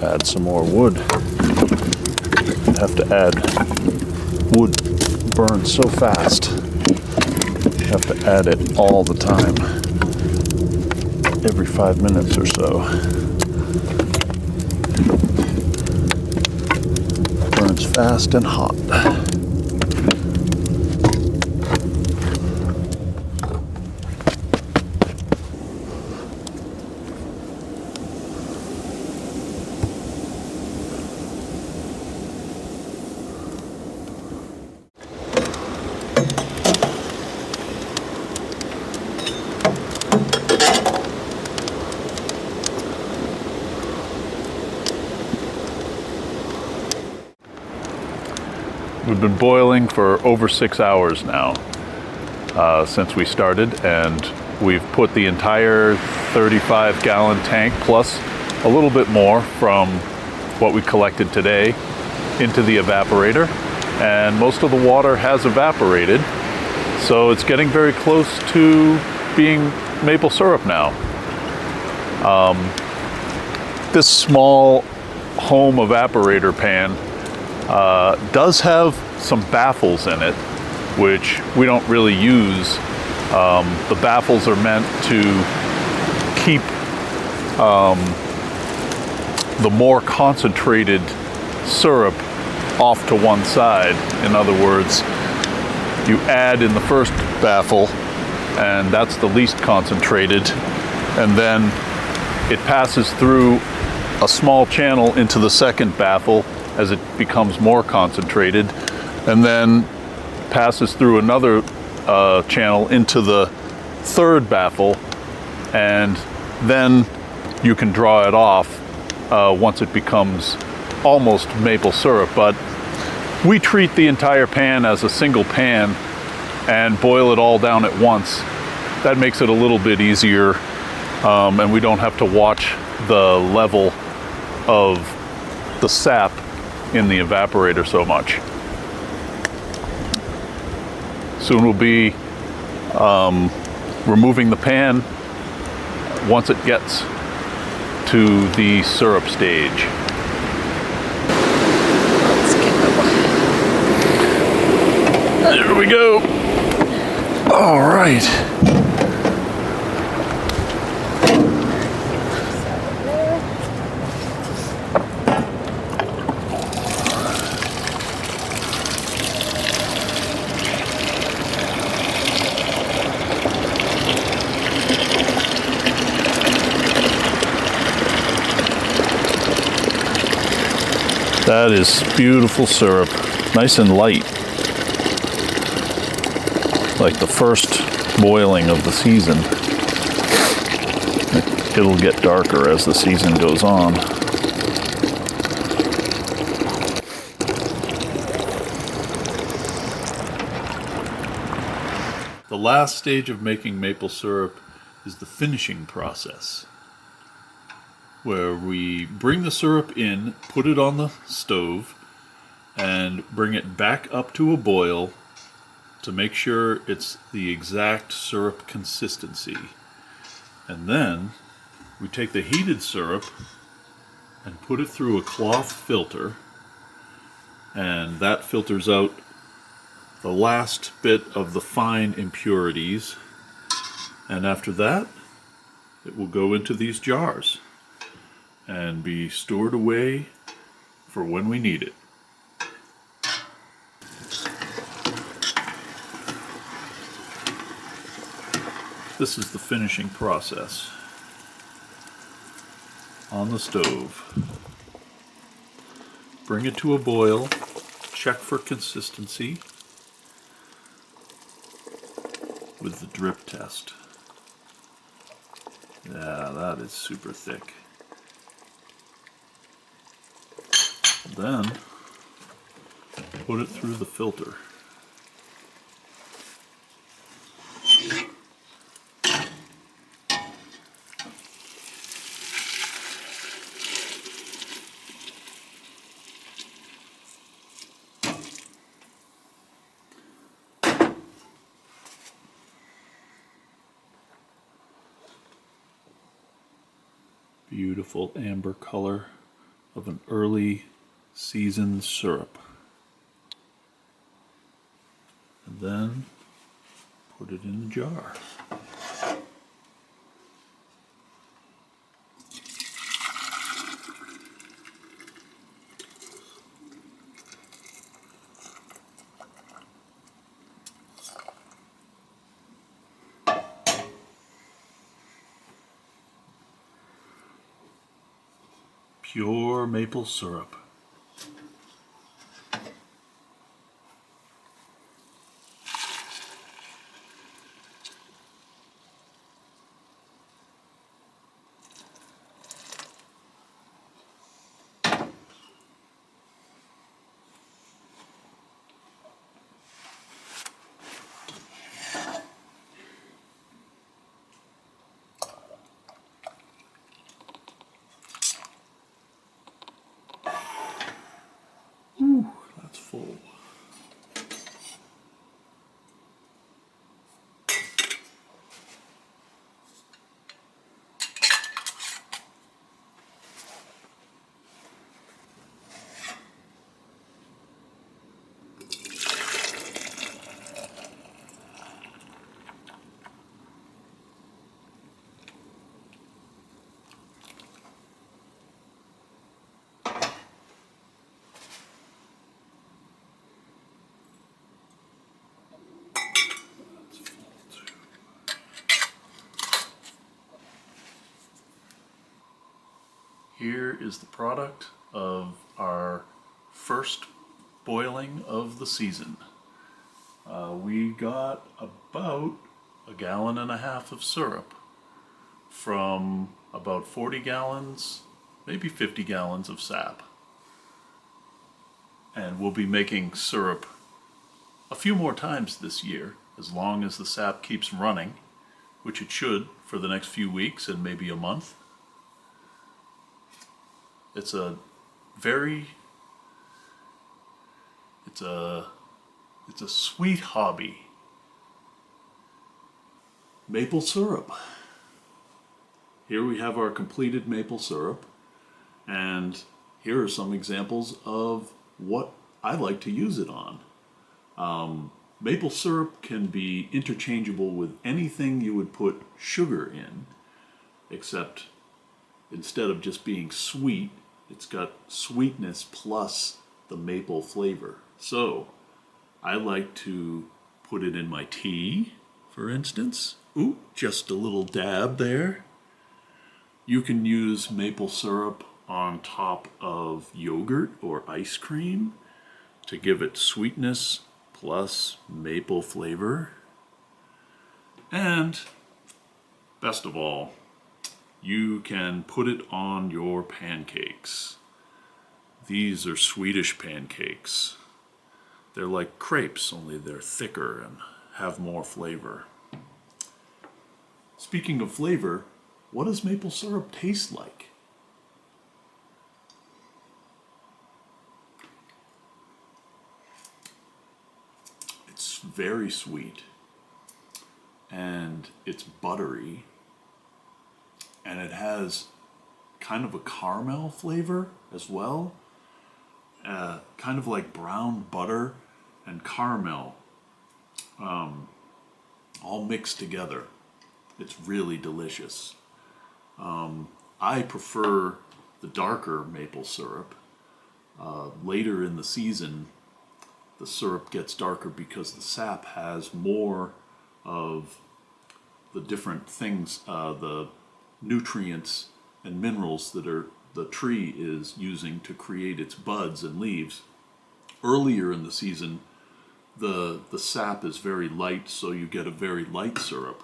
Add some more wood. You have to add wood, burns so fast. You have to add it all the time, every 5 minutes or so. Burns fast and hot. We've been boiling for over 6 hours now since we started, and we've put the entire 35-gallon tank plus a little bit more from what we collected today into the evaporator, and most of the water has evaporated, so it's getting very close to being maple syrup now. This small home evaporator pan does have some baffles in it, which we don't really use. The baffles are meant to keep the more concentrated syrup off to one side. In other words, you add in the first baffle, and that's the least concentrated, and then it passes through a small channel into the second baffle as it becomes more concentrated, and then passes through another channel into the third baffle, and then you can draw it off once it becomes almost maple syrup. But we treat the entire pan as a single pan and boil it all down at once. That makes it a little bit easier, and we don't have to watch the level of the sap in the evaporator so much. Soon we'll be removing the pan once it gets to the syrup stage. There we go. All right. That is beautiful syrup, nice and light, like the first boiling of the season. It'll get darker as the season goes on. The last stage of making maple syrup is the finishing process, where we bring the syrup in, put it on the stove, and bring it back up to a boil to make sure it's the exact syrup consistency. And then we take the heated syrup and put it through a cloth filter, and that filters out the last bit of the fine impurities, and after that it will go into these jars and be stored away for when we need it. This is the finishing process on the stove. Bring it to a boil, check for consistency with the drip test. Yeah, that is super thick. Then put it through the filter. Beautiful amber color of an early season syrup. And then put it in the jar. Pure maple syrup. Ooh, that's full. Here is the product of our first boiling of the season. We got about 1.5 gallons of syrup from about 40 gallons, maybe 50 gallons of sap. And we'll be making syrup a few more times this year, as long as the sap keeps running, which it should for the next few weeks and maybe a month. It's a sweet hobby. Maple syrup. Here we have our completed maple syrup, and here are some examples of what I like to use it on. Maple syrup can be interchangeable with anything you would put sugar in, except instead of just being sweet, it's got sweetness plus the maple flavor. So I like to put it in my tea, for instance. Ooh, just a little dab there. You can use maple syrup on top of yogurt or ice cream to give it sweetness plus maple flavor. And best of all, you can put it on your pancakes. These are Swedish pancakes. They're like crepes, only they're thicker and have more flavor. Speaking of flavor, what does maple syrup taste like? It's very sweet, and it's buttery, and it has kind of a caramel flavor as well, kind of like brown butter and caramel, all mixed together. It's really delicious. I prefer the darker maple syrup. Later in the season, the syrup gets darker because the sap has more of the different things, the nutrients and minerals that the tree is using to create its buds and leaves. Earlier in the season, the sap is very light, so you get a very light syrup.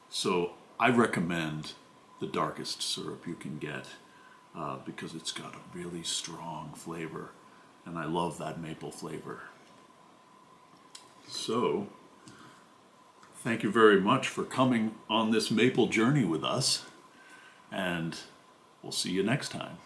So I recommend the darkest syrup you can get because it's got a really strong flavor, and I love that maple flavor. So, thank you very much for coming on this maple journey with us, and we'll see you next time.